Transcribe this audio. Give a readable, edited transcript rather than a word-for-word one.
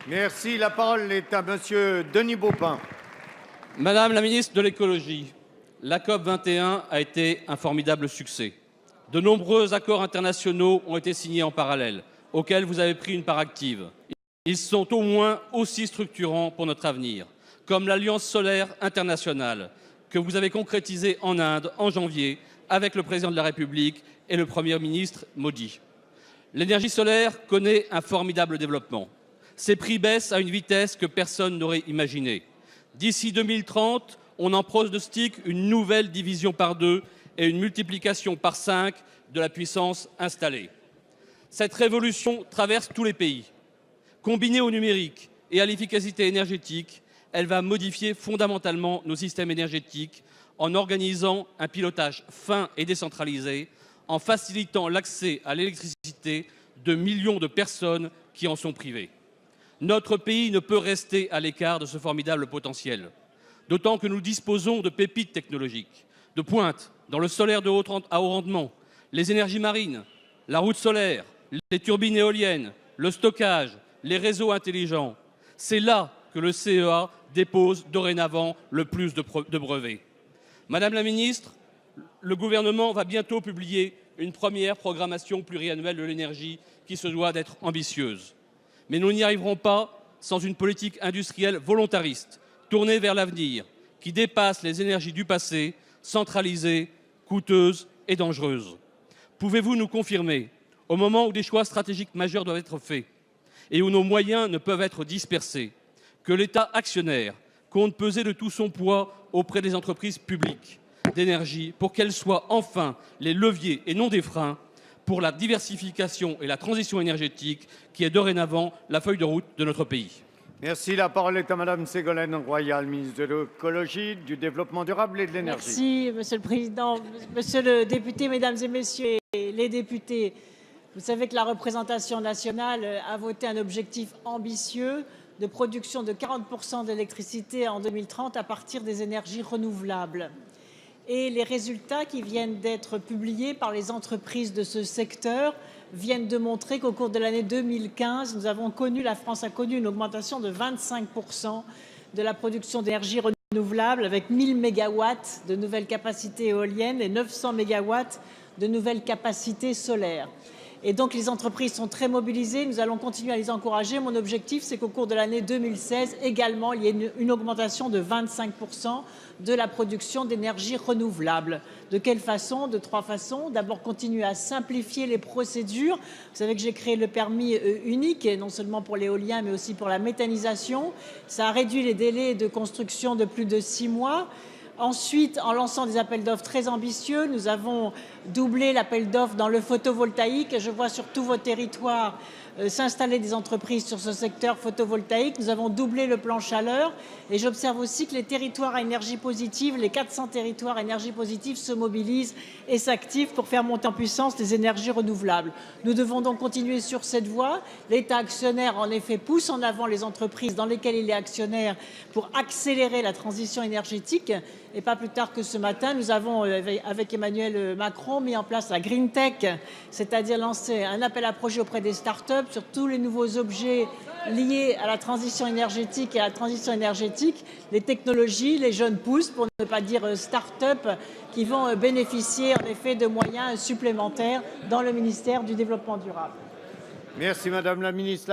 Merci. La parole est à Monsieur Denis Baupin. Madame la ministre de l'écologie, la COP 21 a été un formidable succès. De nombreux accords internationaux ont été signés en parallèle, auxquels vous avez pris une part active. Ils sont au moins aussi structurants pour notre avenir, comme l'Alliance solaire internationale que vous avez concrétisée en Inde en janvier avec le président de la République et le Premier ministre Modi. L'énergie solaire connaît un formidable développement. Ses prix baissent à une vitesse que personne n'aurait imaginée. D'ici 2030, on en pronostique une nouvelle division par 2 et une multiplication par 5 de la puissance installée. Cette révolution traverse tous les pays. Combinée au numérique et à l'efficacité énergétique, elle va modifier fondamentalement nos systèmes énergétiques en organisant un pilotage fin et décentralisé, en facilitant l'accès à l'électricité de millions de personnes qui en sont privées. Notre pays ne peut rester à l'écart de ce formidable potentiel, d'autant que nous disposons de pépites technologiques de pointe dans le solaire à haut rendement, les énergies marines, la route solaire, les turbines éoliennes, le stockage, les réseaux intelligents. C'est là que le CEA dépose dorénavant le plus de brevets. Madame la ministre, le gouvernement va bientôt publier une première programmation pluriannuelle de l'énergie qui se doit d'être ambitieuse. Mais nous n'y arriverons pas sans une politique industrielle volontariste, tournée vers l'avenir, qui dépasse les énergies du passé, centralisées, coûteuses et dangereuses. Pouvez-vous nous confirmer, au moment où des choix stratégiques majeurs doivent être faits et où nos moyens ne peuvent être dispersés, que l'État actionnaire compte peser de tout son poids auprès des entreprises publiques d'énergie pour qu'elles soient enfin les leviers et non des freins pour la diversification et la transition énergétique qui est dorénavant la feuille de route de notre pays? Merci. La parole est à Madame Ségolène Royal, ministre de l'écologie, du développement durable et de l'énergie. Merci, Monsieur le Président. Monsieur le député, Mesdames et Messieurs les députés, vous savez que la représentation nationale a voté un objectif ambitieux de production de 40% d'électricité en 2030 à partir des énergies renouvelables. Et les résultats qui viennent d'être publiés par les entreprises de ce secteur viennent de montrer qu'au cours de l'année 2015, la France a connu une augmentation de 25% de la production d'énergie renouvelable avec 1000 mégawatts de nouvelles capacités éoliennes et 900 mégawatts de nouvelles capacités solaires. Et donc les entreprises sont très mobilisées, nous allons continuer à les encourager. Mon objectif, c'est qu'au cours de l'année 2016, également, il y ait une augmentation de 25% de la production d'énergie renouvelable. De quelle façon? De 3 façons. D'abord, continuer à simplifier les procédures. Vous savez que j'ai créé le permis unique, et non seulement pour l'éolien, mais aussi pour la méthanisation. Ça a réduit les délais de construction de plus de 6 mois. Ensuite, en lançant des appels d'offres très ambitieux, nous avons doublé l'appel d'offres dans le photovoltaïque. Je vois sur tous vos territoires s'installer des entreprises sur ce secteur photovoltaïque. Nous avons doublé le plan chaleur et j'observe aussi que les territoires à énergie positive, les 400 territoires à énergie positive se mobilisent et s'activent pour faire monter en puissance les énergies renouvelables. Nous devons donc continuer sur cette voie. L'État actionnaire, en effet, pousse en avant les entreprises dans lesquelles il est actionnaire pour accélérer la transition énergétique. Et pas plus tard que ce matin, nous avons, avec Emmanuel Macron, mis en place la Green Tech, c'est-à-dire lancé un appel à projets auprès des start-up sur tous les nouveaux objets liés à la transition énergétique et à la transition énergétique, les technologies, les jeunes pousses, pour ne pas dire start-up, qui vont bénéficier en effet de moyens supplémentaires dans le ministère du Développement durable. Merci Madame la ministre.